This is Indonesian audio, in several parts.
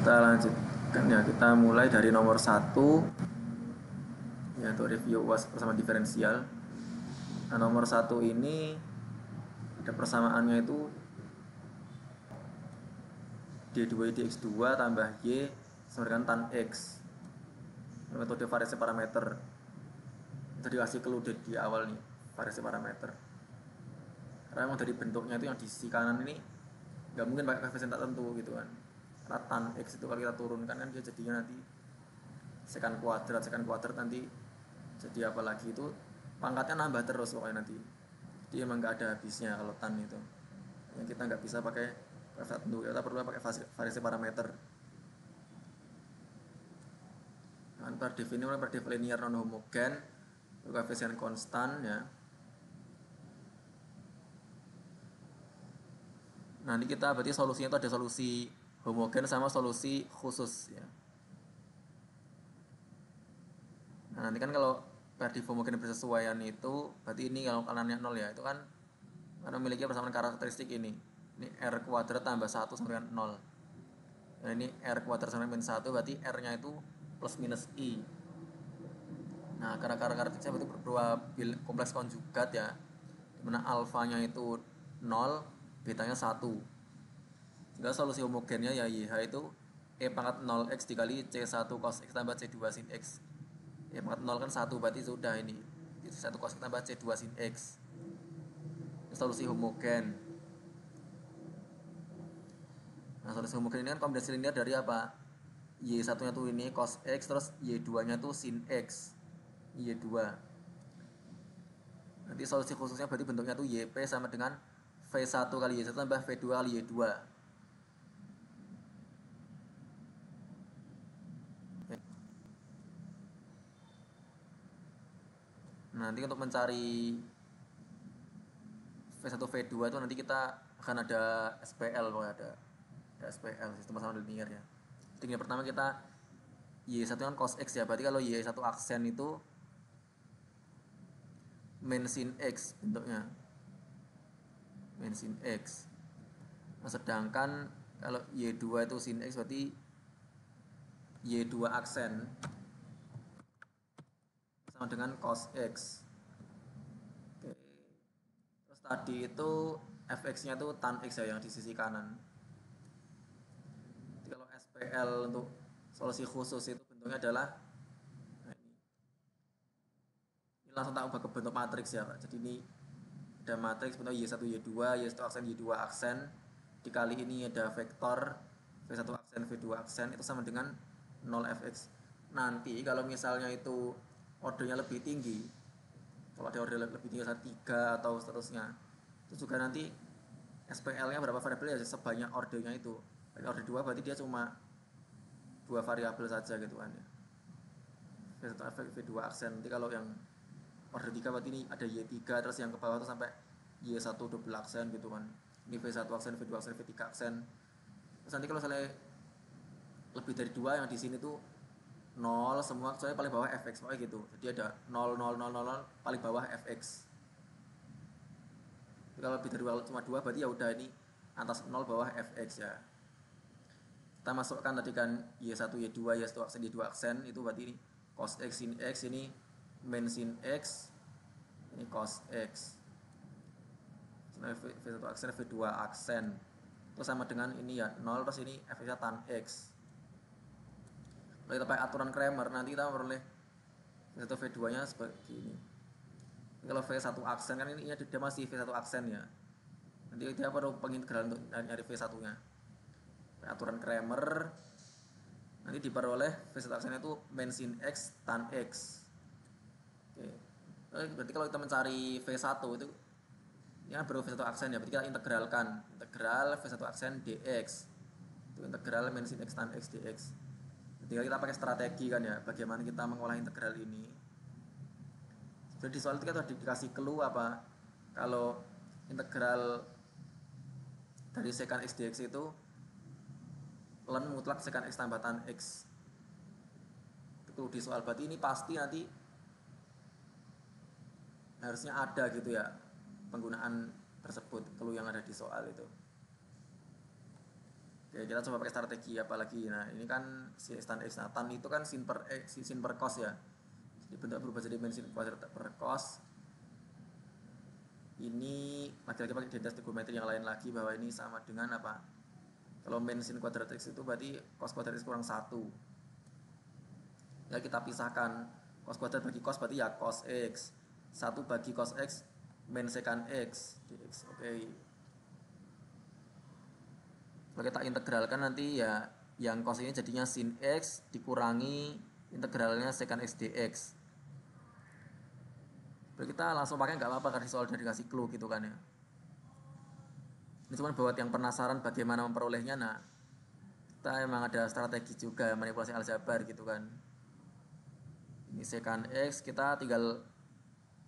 Kita lanjutkan ya, kita mulai dari nomor satu, yaitu review UAS bersama diferensial. Nah, nomor satu ini ada persamaannya itu D2 dx2 tambah Y sama dengan tan X. Metode variasi parameter. Itu dikasih clue di awal nih, variasi parameter. Karena memang dari bentuknya itu yang di sisi kanan ini nggak mungkin pakai koefisien tak tentu gitu kan. Karena tan X itu kalau kita turunkan kan dia jadinya nanti sekan kuadrat nanti jadi apa lagi itu pangkatnya nambah terus pokoknya nanti. Jadi emang nggak ada habisnya kalau tan itu. Yang kita nggak bisa pakai koefisien tentu, kita perlu pakai variasi parameter. Nah, per definisi linear non homogen koefisien konstan ya. Nanti kita berarti solusinya itu ada solusi homogen sama solusi khusus ya. Nah, nanti kan kalau per homogen persesuaian itu berarti ini kalau kanannya 0 ya, itu kan karena memiliki persamaan karakteristik ini. Ini R kuadrat tambah 1 sampai dengan 0. Nah, ini R kuadrat sampai minus 1 berarti R-nya itu plus minus I. Nah, karakteristiknya berarti berdua kompleks konjugat ya. Dimana alfanya itu 0, betanya 1. Sehingga solusi homogennya ya YH itu E pangkat 0x dikali C1 cos X tambah C2 sin X. E pangkat 0 kan 1 berarti sudah ini. C1 cos X tambah C2 sin X. Ini solusi homogen. Nah, solusi homogen ini kan kombinasi linear dari apa? Y1 nya tuh ini cos X, terus Y2 nya tuh sin X. Y2. Nanti solusi khususnya berarti bentuknya tuh YP sama dengan V1 kali Y1 tambah V2 kali Y2. Nah, nanti untuk mencari V1 V2 itu nanti kita akan ada SPL, ada SPL, sistem persamaan linear ya. Jadi yang pertama kita Y1 kan cos X ya, berarti kalau Y1 aksen itu min sin X bentuknya, min sin X. Nah, sedangkan kalau Y2 itu sin X berarti Y2 aksen sama dengan cos X. Oke. Terus tadi itu fx-nya itu tan X ya yang di sisi kanan. Jadi kalau SPL untuk solusi khusus itu bentuknya adalah nah ini langsung tak ubah ke bentuk matriks ya Pak. Jadi ini ada matriks bentuk Y1 Y2 Y1 aksen Y2 aksen dikali ini ada vektor V1 aksen V2 aksen itu sama dengan 0 fx. Nanti kalau misalnya itu ordernya lebih tinggi, kalau ada order lebih tinggi 3 atau seterusnya, itu juga nanti SPL-nya berapa variabel ya sebanyak ordernya itu. Order 2 berarti dia cuma 2 variabel saja gitu kan ya. V1 V2 aksen. Nanti kalau yang order 3 berarti ini ada Y3 terus yang ke bawah itu sampai Y1 double aksen gitu kan. Ini V1 aksen, V2 aksen, V3 aksen. Terus nanti kalau misalnya lebih dari 2 yang di sini tuh 0 semua, soalnya paling bawah fx pokoknya gitu. Jadi ada 0 0 0 0 paling bawah fx. Jadi kalau lebih dari cuma 2 berarti ya udah ini atas 0 bawah fx ya. Kita masukkan tadi kan Y1 Y2 Y1 aksen Y2 aksen itu berarti ini cos X sin X, ini min sin X, ini cos X. V1 aksen V2 aksen itu sama dengan ini ya 0 terus ini fx tan X. Kalau kita pakai aturan Kramer nanti kita memperoleh V1 V2 nya seperti ini. Kalau V1 aksen kan ini dia masih V1 aksen ya, nanti dia perlu pengintegralan untuk nyari V1 nya. Aturan Kramer nanti diperoleh V1 aksen itu min sin X tan X. Oke. Berarti kalau kita mencari V1 itu ini kan baru V1 aksen ya, berarti kita integralkan integral V1 aksen dx itu integral min sin X tan X dx. Tinggal kita pakai strategi kan ya, bagaimana kita mengolah integral ini. Jadi di soal itu kita dikasih clue apa, kalau integral dari sekan X dx itu ln mutlak sekan X tambah tan X. Itu di soal, berarti ini pasti nanti harusnya ada gitu ya penggunaan tersebut, clue yang ada di soal itu. Oke, kita coba pakai strategi apalagi. Nah, ini kan sin x tan x. Nah, tan itu kan sin per cos ya. Jadi bentuk berubah jadi min sin kuadrat per cos. Ini lagi-lagi pakai identitas trigonometri yang lain lagi bahwa ini sama dengan apa? Kalau min sin kuadrat x itu berarti cos kuadrat x kurang 1. Ya kita pisahkan. Cos kuadrat bagi cos berarti ya cos x. 1 bagi cos x min secant x dx. Oke. Kalau kita integralkan nanti ya yang cos ini jadinya sin x dikurangi integralnya secant x dx. Jadi kita langsung pakai nggak apa-apa karena soal udah dikasih clue gitu kan ya. Ini cuma buat yang penasaran bagaimana memperolehnya. Nah, kita emang ada strategi juga manipulasi aljabar gitu kan. Ini secant x kita tinggal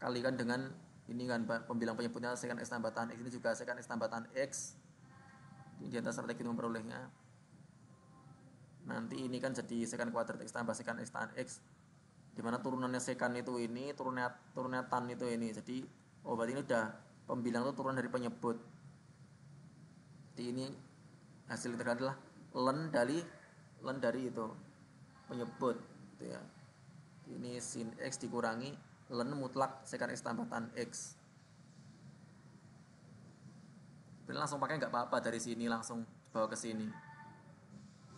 kalikan dengan ini kan pembilang penyebutnya secant x tambah tan x, ini juga secant x tambah tan x. Ini di atas strategi untuk memperolehnya. Nanti ini kan jadi secant kuadrat x tambah secant x tan x, dimana turunannya secant itu ini, turunnya tan itu ini. Jadi berarti ini udah pembilang itu turun dari penyebut. Jadi ini hasil integral adalah len dari itu penyebut gitu ya. Ini sin x dikurangi len mutlak secant x tambah tan x. Jadi langsung pakai nggak apa-apa, dari sini langsung bawa ke sini.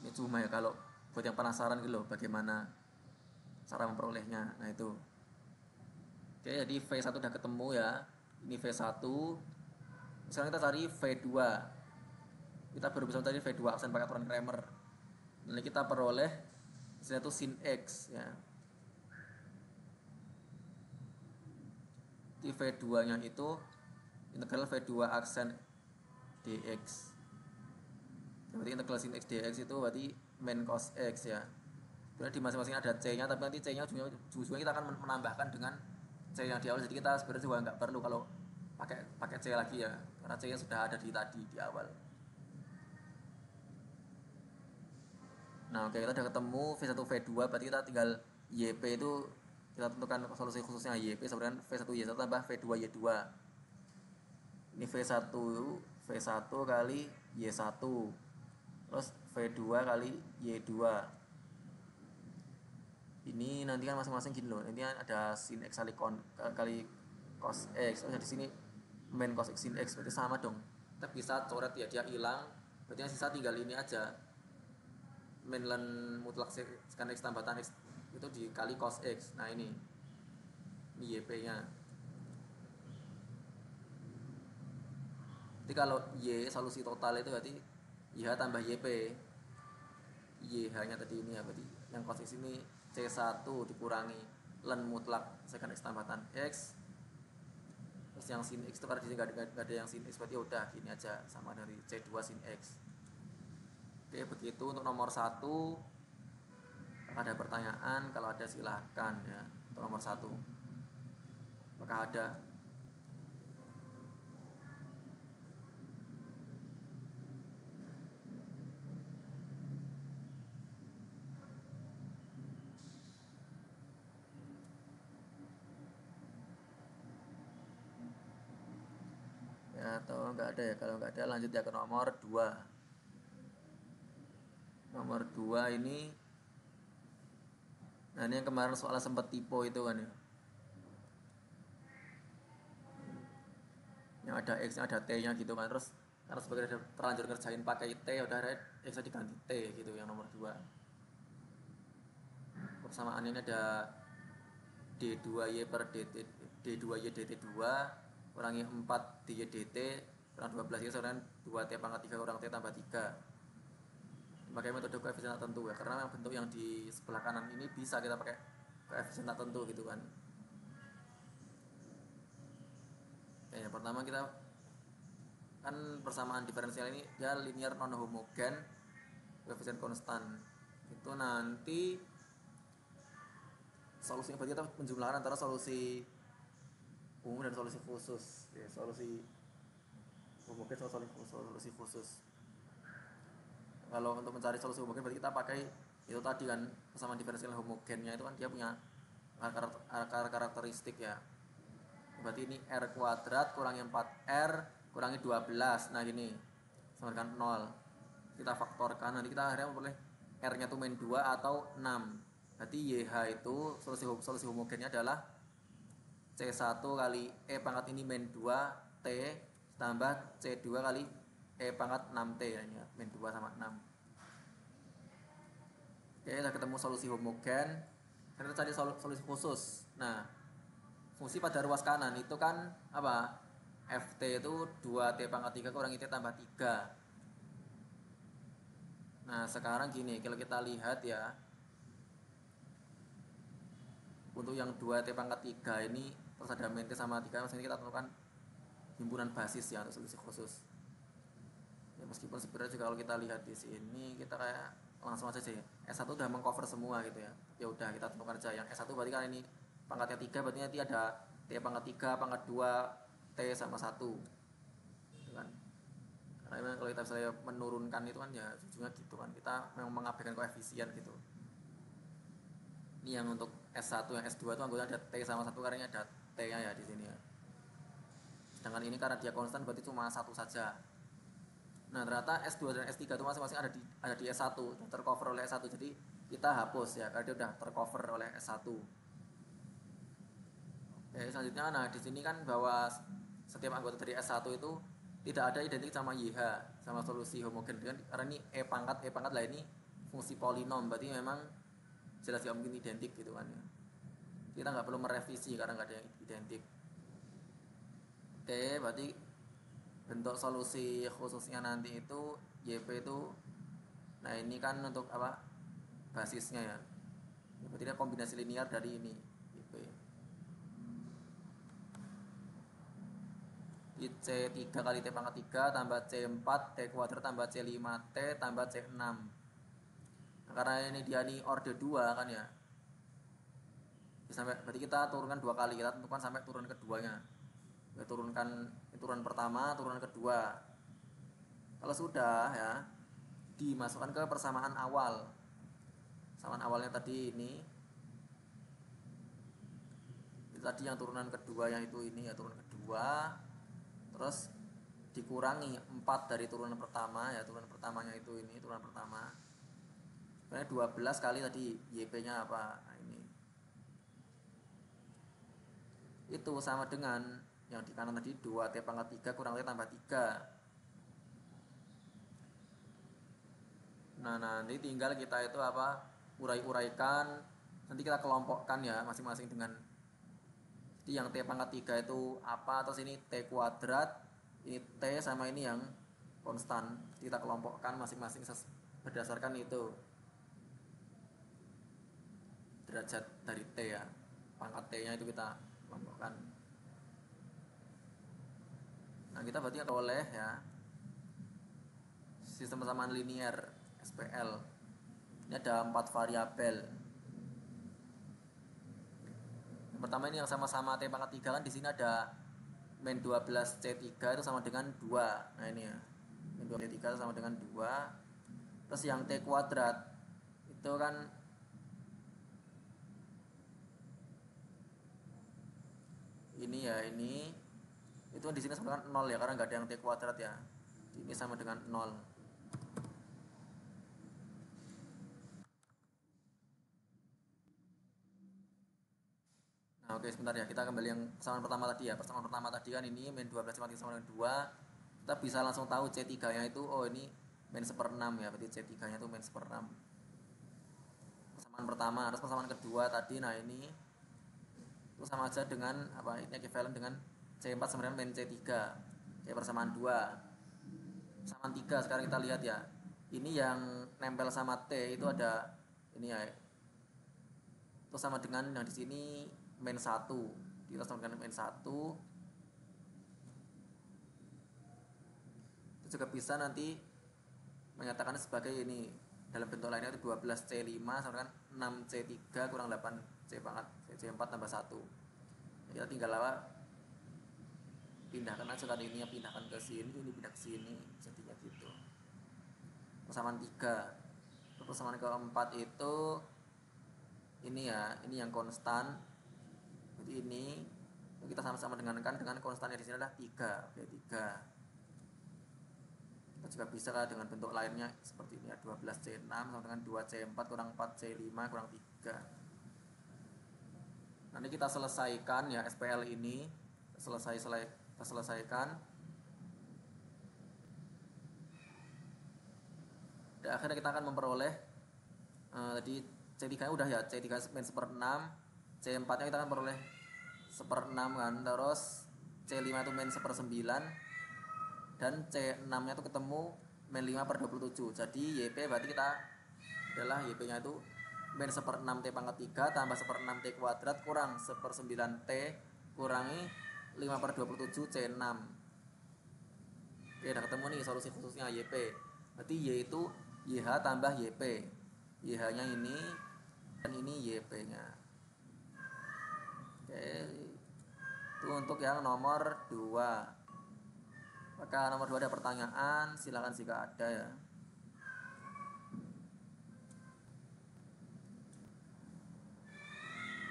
Ini cuma ya kalau buat yang penasaran gitu loh bagaimana cara memperolehnya. Nah itu. Oke, jadi V1 udah ketemu ya. Ini V1. Sekarang kita cari V2. Kita baru bisa mencari V2 aksen pakai aturan Cramer. Nanti kita peroleh hasilnya itu sin x ya. Di V2 nya itu integral V2 aksen dx. Berarti integral sin x dx itu berarti min cos x ya. Sebenarnya di masing-masing ada c-nya, tapi nanti c-nya ujungnya kita akan menambahkan dengan c yang di awal. Jadi kita sebenarnya juga nggak perlu kalau pakai c lagi ya, karena c-nya sudah ada di awal. Nah, oke, kita udah ketemu V1 V2, berarti kita tinggal YP itu kita tentukan solusi khususnya YP sama dengan V1 Y1 tambah V2 Y2. Ini V1 kali Y1 terus V2 kali Y2. Ini nanti kan masing-masing gini loh. Ini ada sin x kali cos x. Oh, di sini min cos x sin x, berarti sama dong. Kita bisa coret ya, dia hilang. Berarti yang sisa tinggal ini aja. Min len mutlak secant x tambah tan x itu dikali cos x. Nah ini YP-nya. Jadi kalau Y solusi total itu berarti YH tambah YP. YH-nya tadi ini ya, berarti yang cos x ini C1 dikurangi len mutlak secant x tambah tan x. Terus yang sin x itu karena di sini nggak ada yang sin x, berarti udah gini aja sama dari C2 sin x. Oke, begitu untuk nomor 1. Ada pertanyaan? Kalau ada silahkan ya. Untuk nomor 1 apakah ada? Ya, atau enggak ada ya? Kalau enggak ada lanjut ya ke nomor 2. Nomor 2 ini, nah ini yang kemarin soal sempat typo itu kan ya, yang ada x nya ada t nya gitu kan. Terus karena sebagai terlanjur ngerjain pakai t, ya udah x nya diganti t gitu. Yang nomor 2 persamaan ini ada d2y per d2y dt2 kurangi 4 dy dt kurang 12 y sama dengan 2t pangkat 3 kurang t tambah 3. Pakai metode koefisien tak tentu ya, karena bentuk yang di sebelah kanan ini bisa kita pakai koefisien tak tentu gitu kan. Oke, yang pertama kita kan persamaan diferensial ini dia linear non homogen koefisien konstan. Itu nanti solusinya berarti kita menjumlahkan antara solusi umum dan solusi khusus ya, solusi homogen sama solusi khusus. Kalau untuk mencari solusi homogen berarti kita pakai itu tadi kan, persamaan diferensial homogennya itu kan dia punya akar karakteristik ya. Berarti ini R kuadrat kurangi 4R kurangi 12. Nah gini sama dengan 0. kita faktorkan, nanti kita akhirnya memperoleh R-nya itu min 2 atau 6. Berarti YH itu solusi homogennya adalah C1 kali E pangkat ini min 2 T tambah C2 kali E pangkat 6T ya, min 2 sama 6. Oke, kita ketemu solusi homogen. Kita cari solusi khusus. Nah, fungsi pada ruas kanan itu kan apa? Ft itu 2T pangkat 3 kurangi T tambah 3. Nah, sekarang gini, kalau kita lihat ya, untuk yang 2T pangkat 3 ini terus ada min T sama 3, maksudnya kita tentukan himpunan basis ya untuk solusi khusus. Ya, meskipun sebenarnya juga kalau kita lihat di sini kita kayak langsung aja sih S1 udah mengcover semua gitu ya. Ya udah kita tentukan aja yang S1 berarti kan ini pangkatnya 3, berarti nanti ada T pangkat 3, pangkat 2, T sama 1. Gitu kan. Karena memang kalau kita misalnya menurunkan itu kan ya ujungnya gitu kan. Kita memang mengabaikan koefisien gitu. Ini yang untuk S1, yang S2 itu anggota ada T sama 1 karena ada T-nya ya di sini ya. Sedangkan ini karena dia konstan berarti cuma 1 saja. Nah, ternyata S2 dan S3 itu masing-masing ada di S1, tercover oleh S1. Jadi kita hapus ya karena dia udah tercover oleh S1. Oke, selanjutnya nah di sini kan bahwa setiap anggota dari S1 itu tidak ada identik sama YH, sama solusi homogen kan, karena ini E pangkat lah ini fungsi polinom, berarti memang jelas gak mungkin identik gitu kan ya. Kita nggak perlu merevisi karena nggak ada yang identik. Oke, berarti bentuk solusi khususnya nanti itu YP itu, nah ini kan untuk apa, basisnya ya, berarti dia kombinasi linear dari ini YP. C3 kali T pangkat 3 tambah C4 T kuadrat tambah C5 T tambah C6. Nah, karena ini dia nih orde 2 kan ya, sampai berarti kita turunkan 2 kali, kita tentukan sampai turun keduanya. Kita turunkan turun pertama, turunan kedua. Kalau sudah ya, dimasukkan ke persamaan awal. Persamaan awalnya tadi ini. Itu tadi yang turunan kedua yang itu ini ya, turunan kedua. Terus dikurangi 4 dari turunan pertama ya, turunan pertamanya itu ini, turunan pertama. Sebenarnya 12 kali tadi YP-nya apa? Nah, ini. Itu sama dengan yang di kanan tadi 2T pangkat 3 kurang T tambah 3. Nah, nanti tinggal kita itu apa? Urai-uraikan. Nanti kita kelompokkan ya masing-masing dengan, jadi yang T pangkat 3 itu apa, terus ini T kuadrat, ini T sama ini yang konstan. Kita kelompokkan masing-masing berdasarkan itu derajat dari T ya. Pangkat T-nya itu kita kelompokkan. Nah, kita berarti oleh ya sistem persamaan linear SPL. Ini ada 4 variabel. Yang pertama ini yang sama-sama T pangkat 3 kan di sini ada min 12 C3 itu sama dengan 2. Nah, ini ya. Min 12 C3 itu sama dengan 2. Terus yang T kuadrat itu kan ini ya, ini itu di sini sama dengan 0 ya, karena nggak ada yang T kuadrat ya. Ini sama dengan 0. Nah, oke sebentar ya, kita kembali yang persamaan pertama tadi ya. Persamaan pertama tadi kan ini min 12 sama dengan 2. Kita bisa langsung tahu C3 nya itu, oh ini min 1/6 ya, berarti C3 nya itu min 1/6. Persamaan pertama. Terus persamaan kedua tadi, nah ini itu sama aja dengan apa, ini equivalent dengan C4 sama dengan min C3. Kayak persamaan 2. Persamaan 3 sekarang kita lihat ya. Ini yang nempel sama T itu ada ini ya. Itu sama dengan yang di sini min 1. Kita sama dengan min 1. Itu juga bisa nanti menyatakan sebagai ini dalam bentuk lainnya itu 12C5 sama dengan 6C3 kurang 8C pangkat C4 tambah 1. Kita tinggal apa, pindahkan aja kan, ini pindahkan ke sini, ini pindah ke sini, jadinya gitu. Persamaan 3. Persamaan keempat itu ini ya, ini yang konstan. Jadi ini kita sama-sama dengan konstannya di sini adalah 3. Oke, 3. Kita juga bisa kan dengan bentuk lainnya seperti ini ya, 12C6 sama dengan 2C4 kurang 4C5 kurang 3. Nanti kita selesaikan ya SPL ini, kita selesaikan. Dan akhirnya kita akan memperoleh tadi C3 nya udah ya, C3 min 1/6, C4 nya kita akan peroleh 1/6 kan, terus C5 itu min 1/9, dan C6 nya itu ketemu min 5/27. Jadi YP berarti kita adalah YP nya itu min 1/6 T pangkat 3 tambah 1/6 T kuadrat kurang 1/9 T kurangi 5/27 C6. Oke, udah ketemu nih solusi khususnya YP. Berarti Y itu YH tambah YP. YH nya ini dan ini YP nya. Oke, itu untuk yang nomor 2. Maka nomor 2 ada pertanyaan, silakan jika ada ya.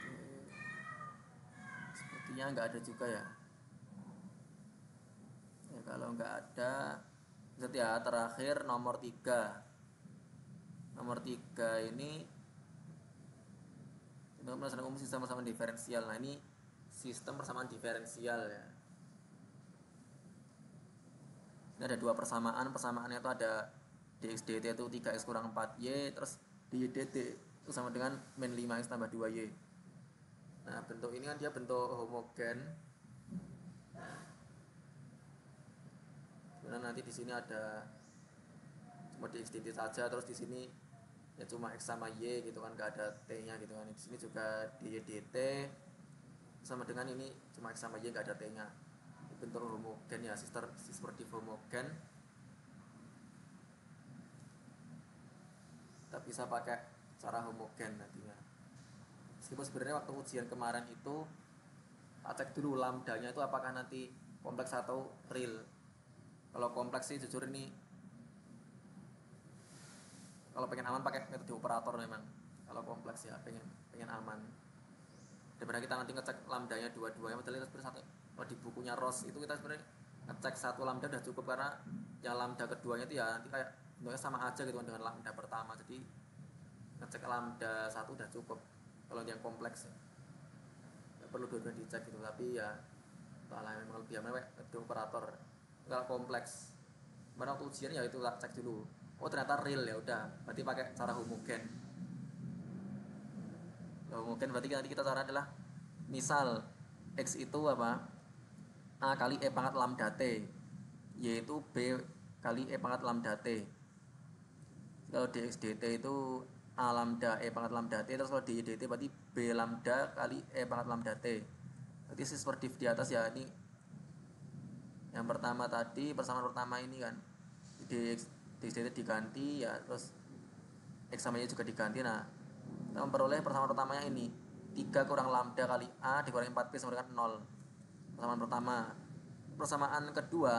Oke. Sepertinya nggak ada juga ya. Ya kalau nggak ada, lihat ya terakhir nomor 3. Nomor 3 ini untuk penyelesaian umum sistem persamaan diferensial. Nah ini sistem persamaan diferensial ya. Ini ada dua persamaan, persamaannya itu ada dx dt itu 3x kurang 4y, terus dy dt itu sama dengan min 5x tambah 2y. Nah bentuk ini kan dia bentuk homogen. Kemudian nanti di sini ada cuma dx dt saja, terus di sini ya cuma x sama y gitu kan, nggak ada t nya gitu kan. Di sini juga dy dt sama dengan ini cuma x sama y, nggak ada t nya. Bentuk homogen ya, seperti homogen. Kita bisa pakai cara homogen nantinya. Meskipun sebenarnya waktu ujian kemarin itu tak cek dulu lambdanya itu apakah nanti kompleks atau real. Kalau kompleks sih jujur ini, kalau pengen aman pakai metode operator memang. Kalau kompleks ya pengen aman. Daripada kita nanti ngecek lambdanya dua-duanya, padahal itu sebenarnya satu. Kalau di bukunya ROS itu kita sebenarnya ngecek satu lambda udah cukup, karena yang lambda keduanya itu ya nanti kayak bentuknya sama aja gitu kan dengan lambda pertama. Jadi ngecek lambda 1 udah cukup kalau yang kompleks ya. Nggak perlu dua-duanya dicek gitu, tapi ya entahlah memang lebih aman metode operator. Kalau kompleks mana waktu ujian ya itu cek dulu, oh ternyata real, ya udah berarti pakai cara homogen. Homogen berarti nanti kita cara adalah misal x itu apa, a kali e pangkat lambda t, y itu b kali e pangkat lambda t. Kalau dx dt itu a lambda e pangkat lambda t, terus kalau dy dt berarti b lambda kali e pangkat lambda t. Berarti seperti di atas ya, ini yang pertama tadi, persamaan pertama ini kan dx dt diganti ya, terus x sama y juga diganti. Nah kita memperoleh persamaan pertamanya ini 3 kurang lambda kali a dikurangi 4b sama dengan 0. Persamaan pertama. Persamaan kedua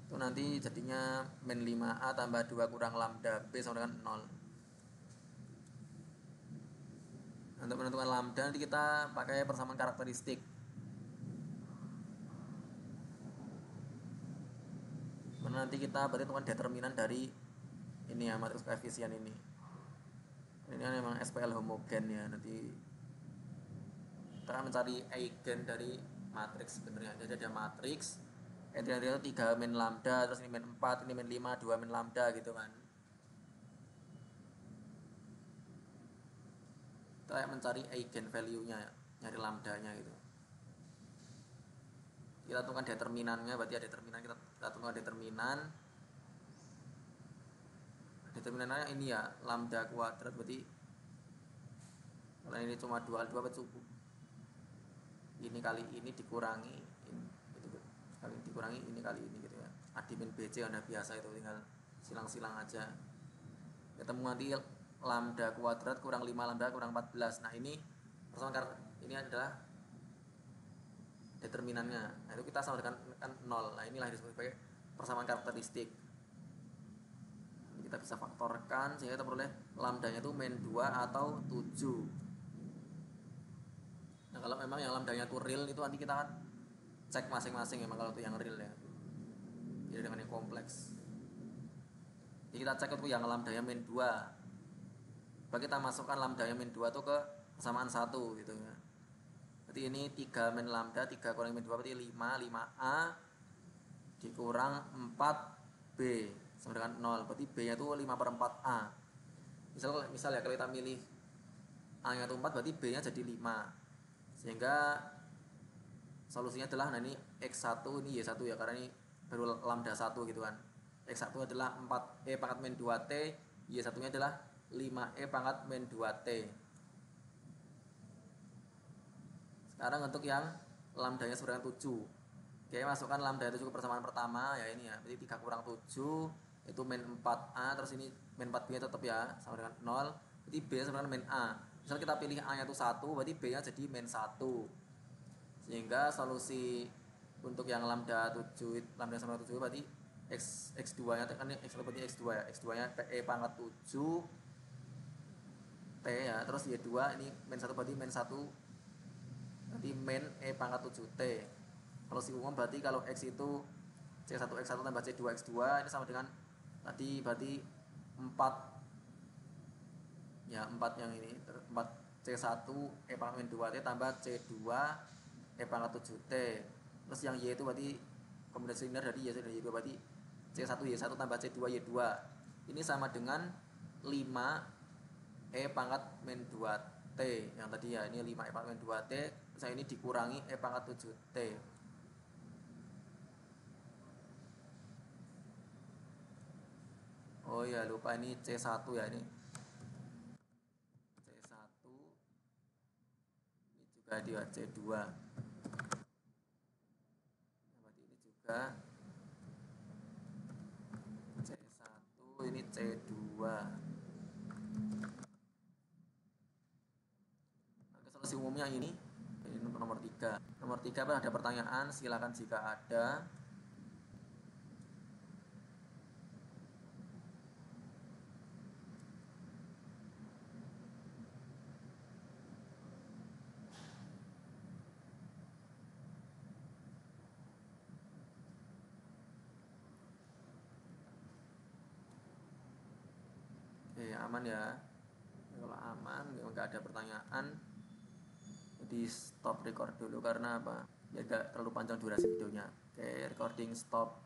itu nanti jadinya min 5a tambah 2 kurang lambda b sama dengan 0. Untuk menentukan lambda nanti kita pakai persamaan karakteristik. Nanti kita berhitungan determinan dari ini ya, matriks koefisien ini. Ini kan memang SPL homogen ya. Nanti kita akan mencari eigen dari matriks sebenarnya. Jadi ada matriks entry itu 3 min lambda, terus ini min 4, ini min 5, 2 min lambda gitu kan. Kita mencari eigen value-nya, nyari lambdanya gitu. Kita tentukan determinannya, berarti ada determinan, kita tentukan determinan. Determinannya ini ya, lambda kuadrat, berarti kalau ini cuma 2 berarti cukup. Ini kali ini dikurangi ini, gitu. Kali dikurangi ini kali ini gitu ya. A min BC udah biasa itu, tinggal silang-silang aja. Ketemu nanti lambda kuadrat kurang 5 lambda kurang 14. Nah ini persamaan ini adalah determinannya. Nah itu kita sama dengan 0. Nah inilah disebut sebagai persamaan karakteristik. Ini kita bisa faktorkan sehingga kita peroleh lambdanya itu min 2 atau 7. Nah kalau memang yang lambdanya itu real, itu nanti kita kan cek masing-masing memang kalau itu yang real ya. beda dengan yang kompleks. Jadi kita cek itu yang lambdanya min 2. Coba kita masukkan lambdanya min 2 tuh ke persamaan 1 gitu ya. Berarti ini 3 min lambda, 3 kurang min 2 berarti 5, 5A dikurang 4B sama dengan 0. Berarti B nya itu 5/4A. Misal ya kalau kita milih A nya itu 4 berarti B nya jadi 5. Sehingga solusinya adalah, nah ini X1 ini Y1 ya, karena ini baru lambda 1 gitu kan. X1 adalah 4E pangkat min 2T, Y1 nya adalah 5E pangkat min 2T. Sekarang untuk yang lambdanya sama dengan 7. Oke, masukkan lambda 7 ke persamaan pertama ya ini ya. Berarti 3 kurang 7 itu min 4A, terus ini min 4B nya tetap ya sama dengan 0. Berarti B sama dengan min A. Misal kita pilih A nya itu 1, berarti B nya jadi min 1. Sehingga solusi untuk yang lambda 7, lambda sama 7 berarti X2 nya kan X1 berarti X2 ya. X2 nya E pangkat 7 T ya. Terus Y2 ini min 1 berarti min 1 berarti min E pangkat 7T. Kalau si umum berarti kalau X itu C1 X1 tambah C2 X2 ini sama dengan tadi berarti 4 ya, 4 yang ini 4 C1 E pangkat min 2T tambah C2 E pangkat 7T. Terus yang Y itu berarti kombinasi linear dari Y dan Y2 berarti C1 Y1 tambah C2 Y2. Ini sama dengan 5 E pangkat min 2T yang tadi ya, ini 5 E pangkat min 2T. Saya ini dikurangi E pangkat 7T. Oh ya, lupa ini C1 ya, ini C1 ini juga dia C2. Berarti ini juga C1, ini C2. Oke, solusi umumnya ini nomor 3. Nomor 3 ada pertanyaan, silakan jika ada. Oke, aman ya. Kalau aman, nggak ada pertanyaan, jadi stop record dulu karena apa? Ya nggak terlalu panjang durasi videonya. Oke, recording stop.